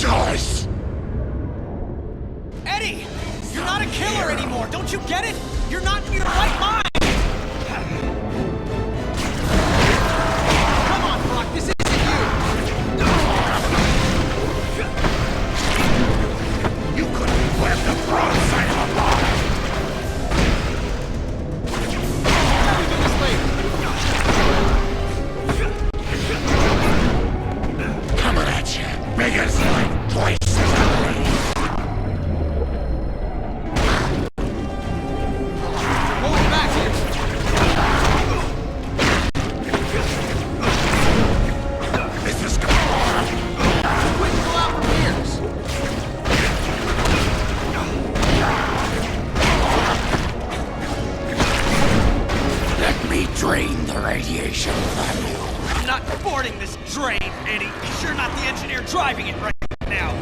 choice! Eddie! You're not a killer anymore, don't you get it? You're not in your right mind! Come on, Brock, this isn't You couldn't web the broadside of a bomb! How do we do this later? Coming at you, biggest like twice as ugly! Hold it back here! This is gone! Wouldn't go out for years! Let me drain the radiation from you. I'm not boarding this train, Eddie, because you're not the engineer driving it right now.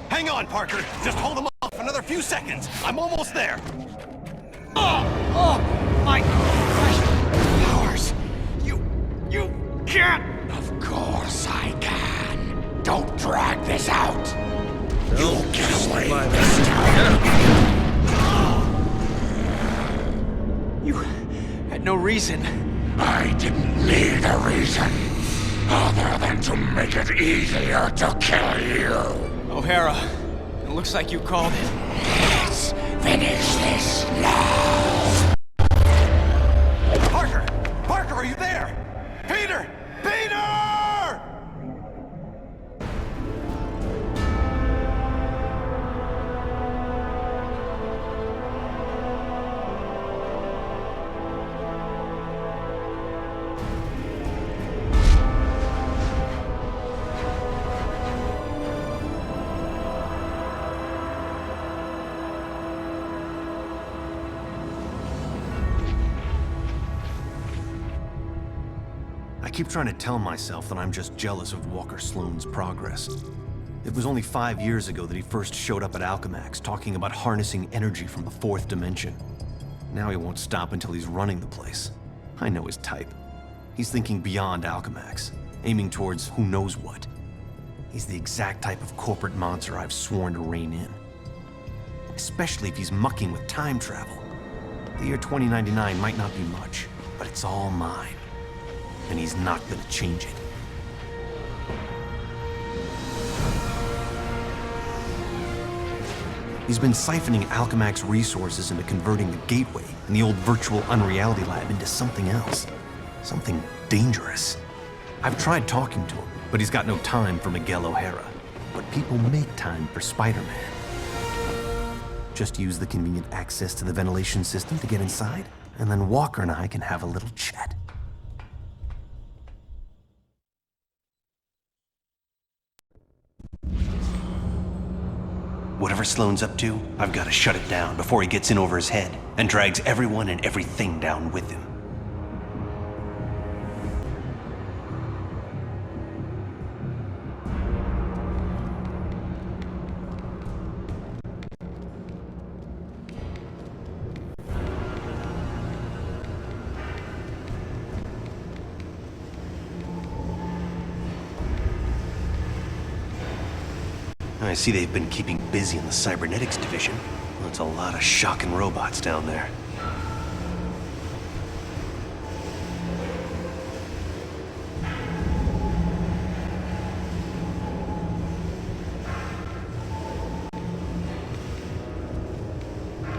Hang on, Parker. Just hold them off another few seconds. I'm almost there. Oh, my powers. You can't. Of course I can. Don't drag this out. You'll get away this time. You had no reason. I didn't need a reason, other than to make it easier to kill you. O'Hara, it looks like you called it. Let's finish this now. Parker! Parker, are you there? Peter! Peter! I keep trying to tell myself that I'm just jealous of Walker Sloane's progress. It was only 5 years ago that he first showed up at Alchemax, talking about harnessing energy from the fourth dimension. Now he won't stop until he's running the place. I know his type. He's thinking beyond Alchemax, aiming towards who knows what. He's the exact type of corporate monster I've sworn to rein in. Especially if he's mucking with time travel. The year 2099 might not be much, but it's all mine. And he's not gonna change it. He's been siphoning Alchemax resources into converting the Gateway and the old virtual unreality lab into something else. Something dangerous. I've tried talking to him, but he's got no time for Miguel O'Hara. But people make time for Spider-Man. Just use the convenient access to the ventilation system to get inside, and then Walker and I can have a little chat. Whatever Sloane's up to, I've got to shut it down before he gets in over his head and drags everyone and everything down with him. I see they've been keeping busy in the cybernetics division. That's a lot of shocking robots down there.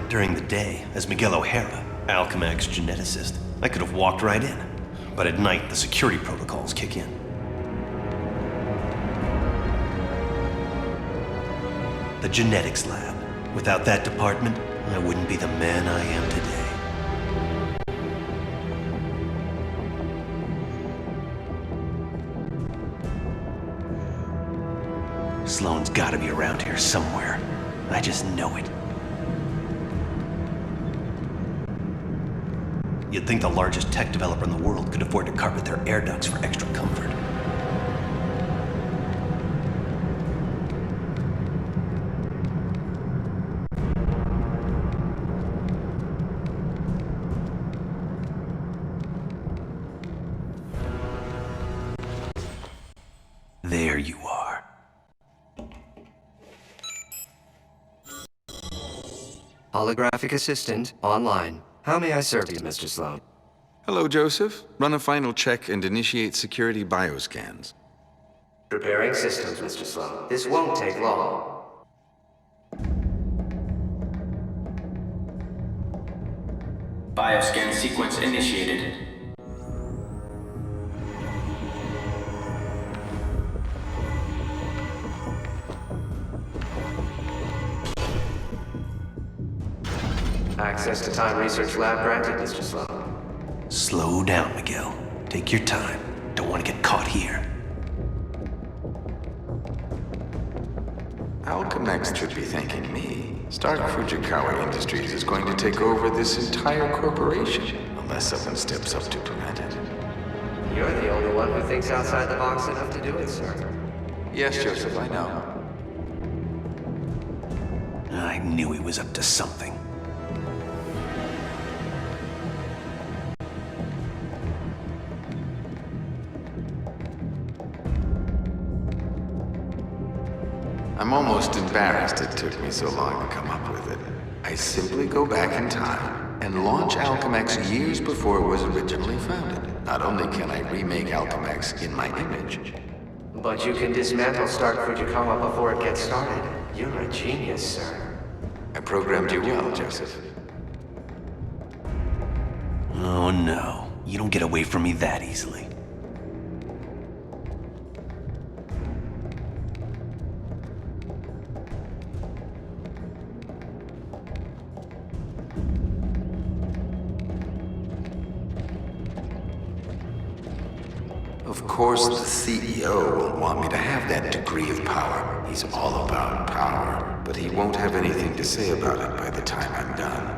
During the day, as Miguel O'Hara, Alchemax geneticist, I could have walked right in. But at night, the security protocols kick in. The genetics lab. Without that department, I wouldn't be the man I am today. Sloane's gotta be around here somewhere. I just know it. You'd think the largest tech developer in the world could afford to carpet their air ducts for extra comfort. There you are. Holographic assistant online. How may I serve you, Mr. Sloan? Hello, Joseph. Run a final check and initiate security bioscans. Preparing systems, Mr. Sloan. This won't take long. Bioscan sequence initiated. Access to Time Research Lab granted, Mr. Sloan. Slow down, Miguel. Take your time. Don't want to get caught here. Alchemax should be thanking me. Stark Fujikawa Industries is going to take over this entire corporation, unless someone steps up to prevent it. You're the only one who thinks outside the box enough to do it, sir. Yes, Joseph, I know. I knew he was up to something. I'm almost embarrassed it took me so long to come up with it. I simply go back in time and launch Alchemax years before it was originally founded. Not only can I remake Alchemax in my image, But you can dismantle Stark Fujikawa before it gets started. You're a genius, sir. I programmed you well, Joseph. Oh no, you don't get away from me that easily. Of course, the CEO will want me to have that degree of power. He's all about power, but he won't have anything to say about it by the time I'm done.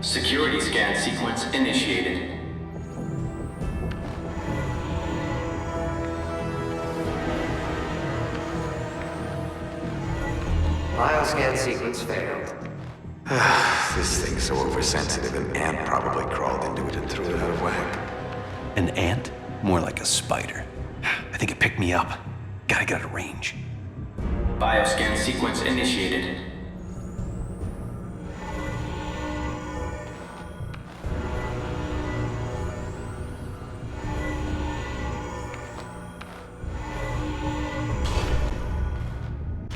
Security scan sequence initiated. Bioscan sequence failed. This thing's so oversensitive, an ant probably crawled into it and threw it out of whack. An ant? More like a spider. I think it picked me up. Gotta get out of range. Bioscan sequence initiated.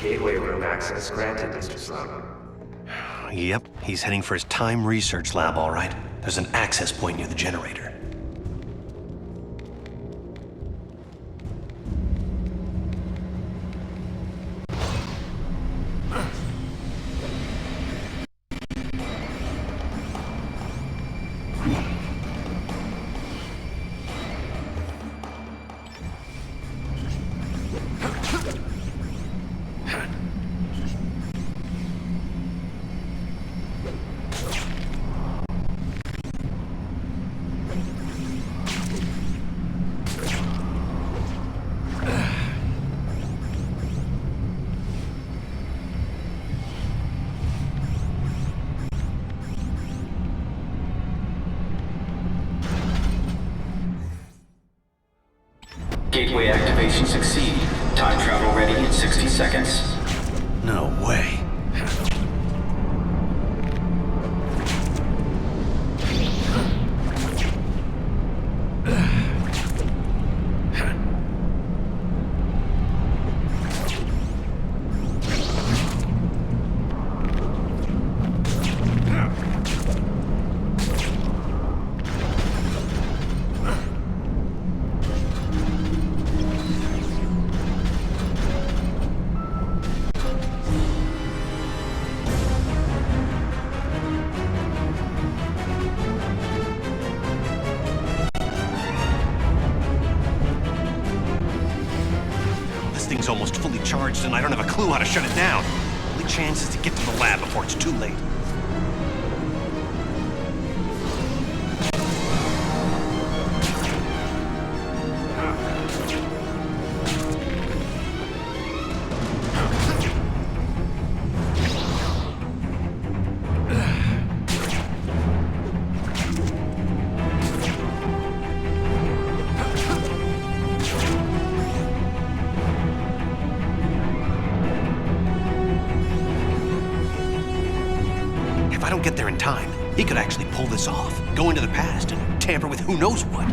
Gateway room access granted, Mr. Sloan. Yep, he's heading for his Time Research Lab, all right. There's an access point near the generator. Gateway activation succeed. Time travel ready in 60 seconds. No way. This thing's almost fully charged and I don't have a clue how to shut it down. Only chance is to get to the lab before it's too late. I don't get there in time, he could actually pull this off. Go into the past and tamper with who knows what.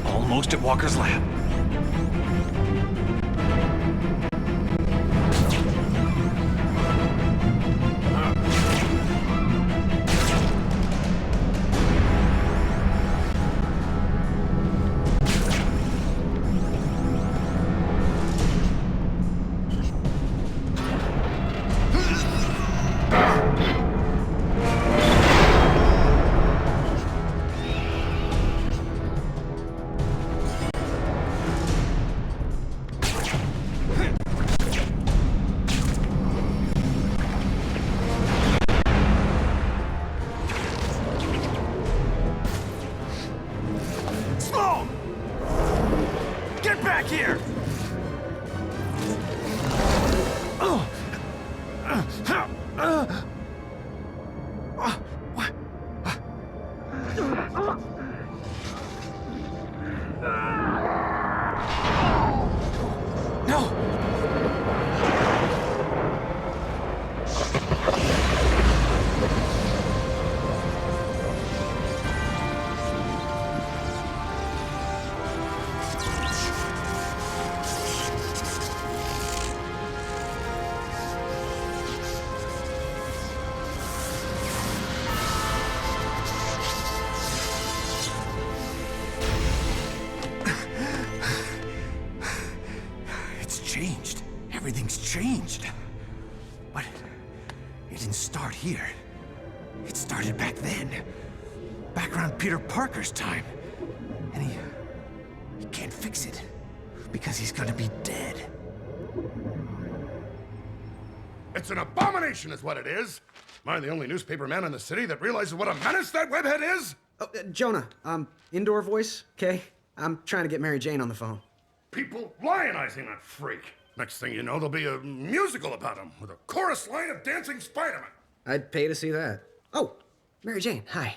Almost at Walker's lab. Back here! Changed. Everything's changed. But it didn't start here. It started back then. Back around Peter Parker's time. And he can't fix it. Because he's gonna be dead. It's an abomination is what it is. Am I the only newspaper man in the city that realizes what a menace that webhead is? Oh, Jonah, indoor voice, okay? I'm trying to get Mary Jane on the phone. People lionizing that freak. Next thing you know, there'll be a musical about him with a chorus line of dancing Spider-Man. I'd pay to see that. Oh, Mary Jane, hi.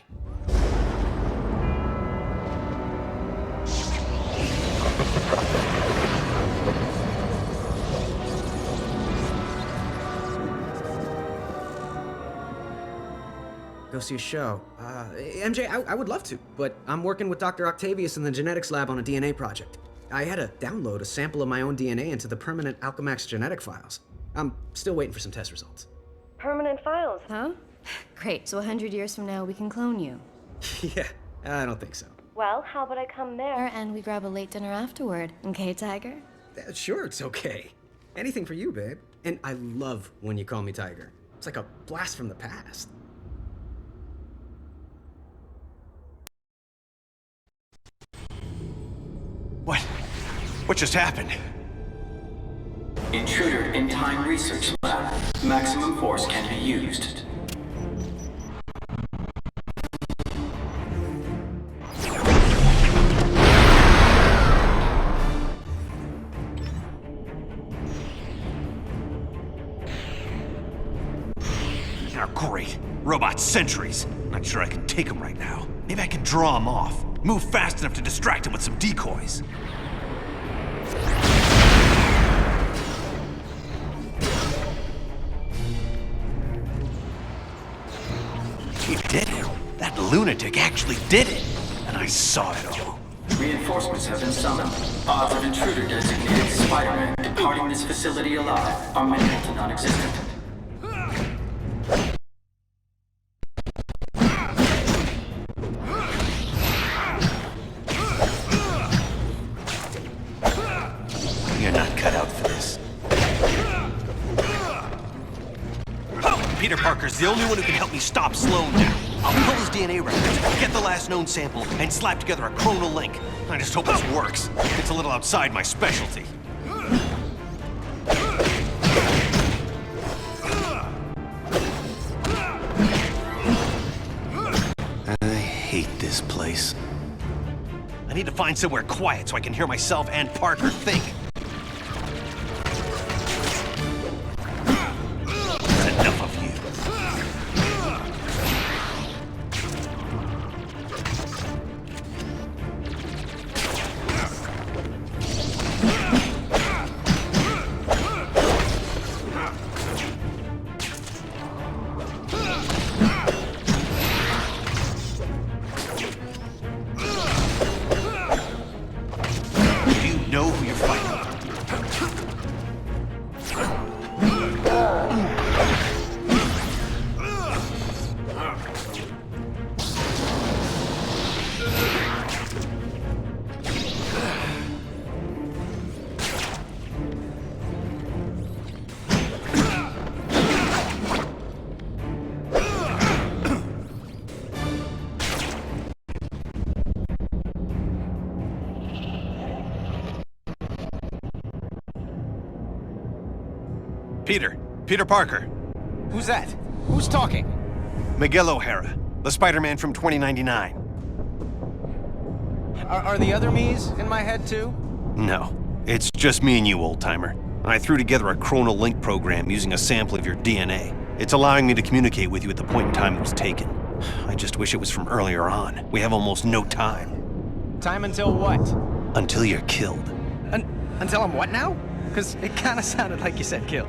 Go see a show. MJ, I would love to, but I'm working with Dr. Octavius in the genetics lab on a DNA project. I had to download a sample of my own DNA into the permanent Alchemax genetic files. I'm still waiting for some test results. Permanent files, huh? Great, so 100 years from now we can clone you. Yeah, I don't think so. Well, how about I come there and we grab a late dinner afterward, okay, Tiger? Sure, it's okay. Anything for you, babe. And I love when you call me Tiger. It's like a blast from the past. What just happened? Intruder in Time Research Lab. Maximum force can be used. Oh, great. Robot sentries. Not sure I can take them right now. Maybe I can draw them off. Move fast enough to distract them with some decoys. He did it. That lunatic actually did it. And I saw it all. Reinforcements have been summoned. Odds of intruder designated Spider-Man departing this facility alive are minimal to non-existent. You're not cut out for this. Peter Parker's the only one who can help me stop Sloan now. I'll pull his DNA records, get the last known sample, and slap together a chronal link. I just hope this works. It's a little outside my specialty. I hate this place. I need to find somewhere quiet so I can hear myself and Parker think. Peter Parker. Who's that? Who's talking? Miguel O'Hara, the Spider-Man from 2099. Are the other me's in my head too? No, it's just me and you, old-timer. I threw together a chronal link program using a sample of your DNA. It's allowing me to communicate with you at the point in time it was taken. I just wish it was from earlier on. We have almost no time. Time until what? Until you're killed. Until I'm what now? Because it kind of sounded like you said killed.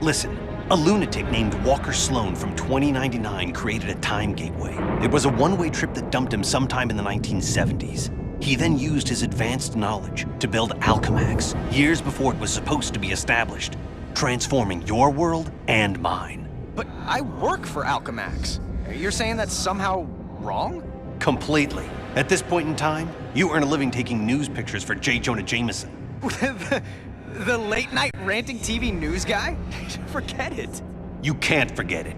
Listen, a lunatic named Walker Sloan from 2099 created a time gateway. It was a one-way trip that dumped him sometime in the 1970s. He then used his advanced knowledge to build Alchemax, years before it was supposed to be established, transforming your world and mine. But I work for Alchemax. You're saying that's somehow wrong? Completely. At this point in time, you earn a living taking news pictures for J. Jonah Jameson. The late-night ranting TV news guy? Forget it. You can't forget it.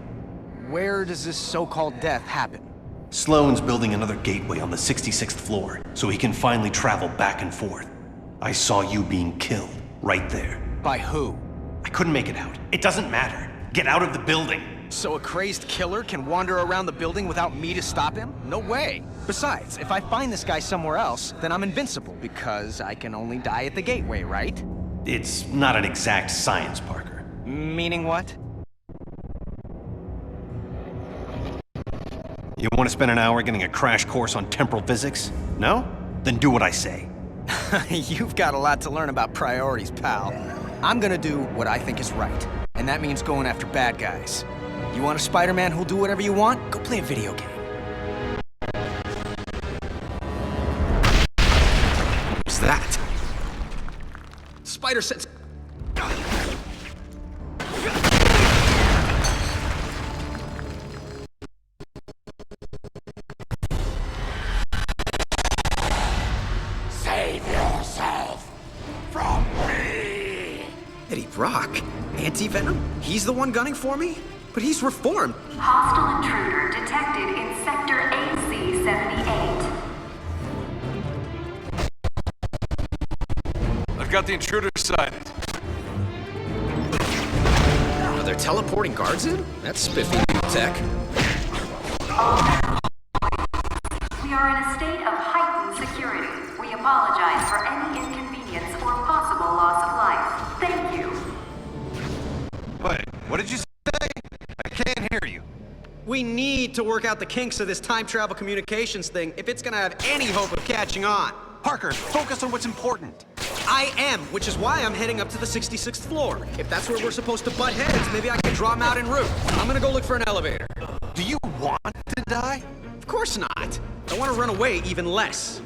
Where does this so-called death happen? Sloan's building another gateway on the 66th floor, so he can finally travel back and forth. I saw you being killed, right there. By who? I couldn't make it out. It doesn't matter. Get out of the building. So a crazed killer can wander around the building without me to stop him? No way. Besides, if I find this guy somewhere else, then I'm invincible, because I can only die at the gateway, right? It's not an exact science, Parker. Meaning what? You want to spend an hour getting a crash course on temporal physics? No? Then do what I say. You've got a lot to learn about priorities, pal. I'm gonna do what I think is right, and that means going after bad guys. You want a Spider-Man who'll do whatever you want? Go play a video game. What's that? Spider sense. Save yourself from me! Eddie Brock? Anti-Venom? He's the one gunning for me? But he's reformed. Hostile intruder detected in Sector AC-78. I've got the intruder sighted. Are there teleporting guards in? That's spiffy new tech. We are in a state of heightened security. We apologize for any inconvenience or possible loss of life. Thank you. Wait, what did you say? I can't hear you. We need to work out the kinks of this time travel communications thing if it's gonna have any hope of catching on. Parker, focus on what's important. I am, which is why I'm heading up to the 66th floor. If that's where we're supposed to butt heads, maybe I can draw him out en route. I'm gonna go look for an elevator. Do you want to die? Of course not. I want to run away even less.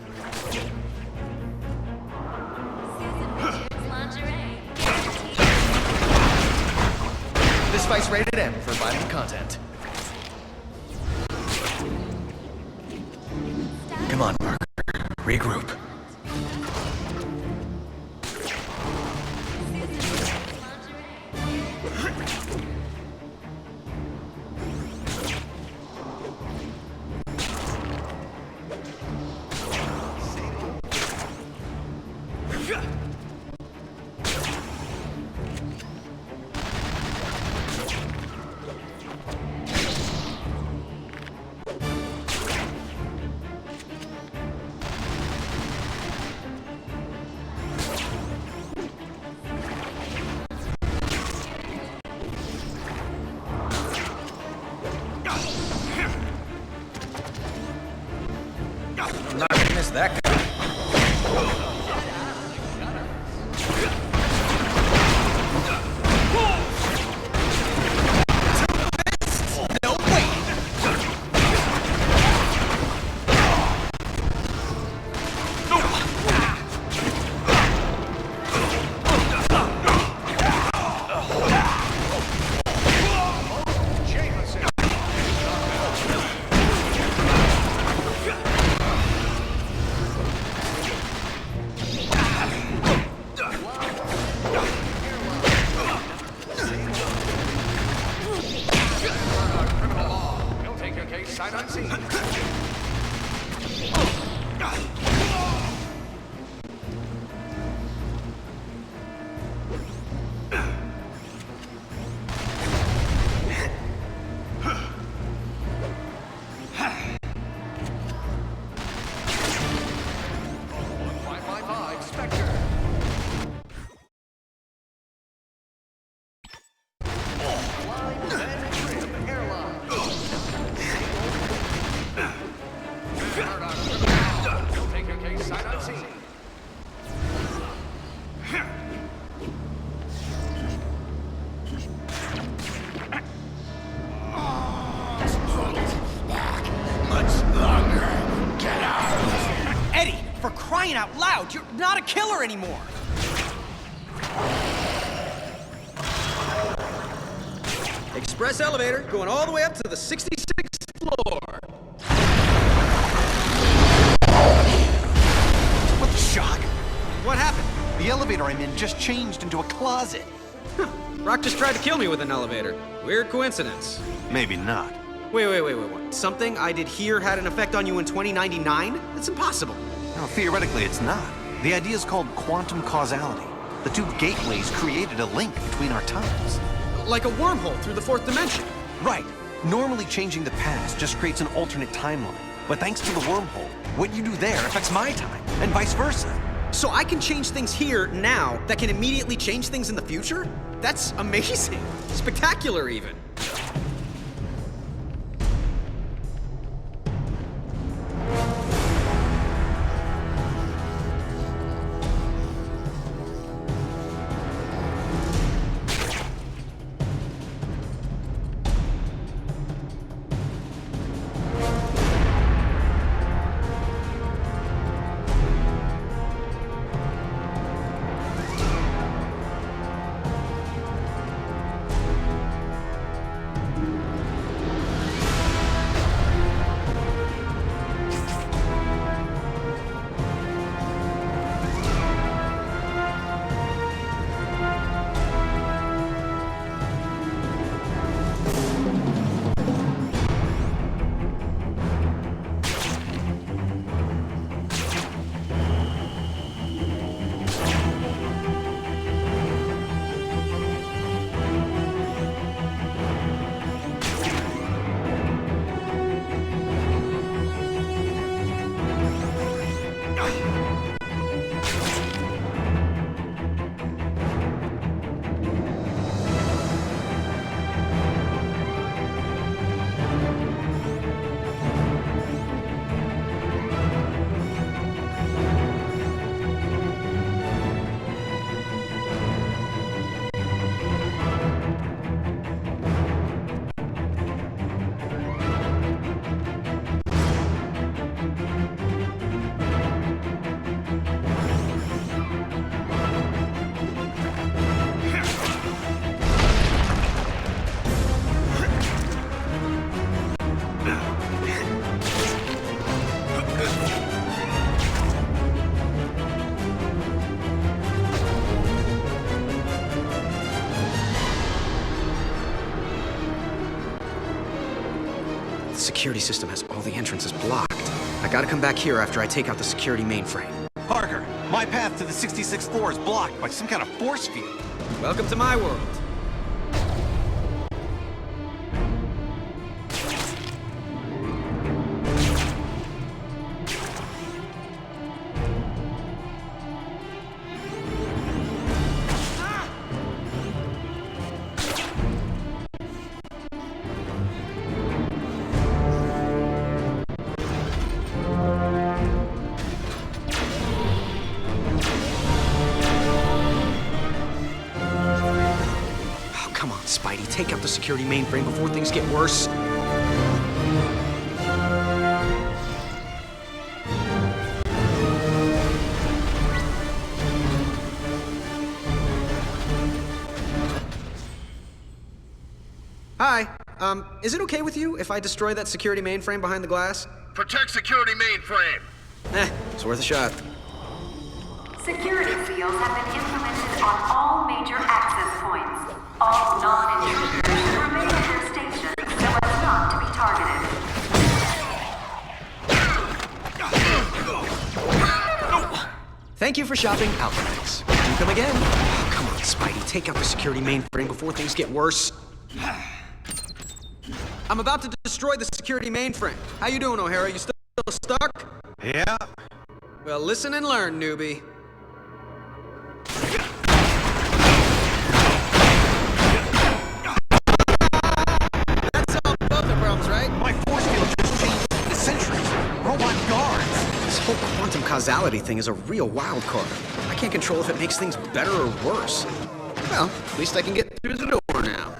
This fight's rated M for violent content. Come on, Parker. Regroup. I'm not gonna miss that guy. No way! out! You're not a killer anymore! Express elevator going all the way up to the 66th floor. What the shock? What happened? The elevator I'm in just changed into a closet. Rock just tried to kill me with an elevator. Weird coincidence. Maybe not. Wait, what? Something I did here had an effect on you in 2099? That's impossible. No, theoretically it's not. The idea is called quantum causality. The two gateways created a link between our times. Like a wormhole through the fourth dimension. Right. Normally changing the past just creates an alternate timeline. But thanks to the wormhole, what you do there affects my time, and vice versa. So I can change things here, now, that can immediately change things in the future? That's amazing. Spectacular, even. The security system has all the entrances blocked. I gotta come back here after I take out the security mainframe. Parker, my path to the 66th floor is blocked by some kind of force field. Welcome to my world. Spidey, take out the security mainframe before things get worse. Hi, is it okay with you if I destroy that security mainframe behind the glass? Protect security mainframe. It's worth a shot. Security seals have been implemented on all major access points. All non-intruders should remain at their stations so as not to be targeted. Thank you for shopping Alchemax. Do come again. Oh, come on, Spidey, take out the security mainframe before things get worse. I'm about to destroy the security mainframe. How you doing, O'Hara? You still stuck? Yeah. Well, listen and learn, newbie. That solved both our problems, right? My force field just changed into sentries. Robot guards. This whole quantum causality thing is a real wild card. I can't control if it makes things better or worse. Well, at least I can get through the door now.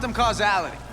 quantum causality.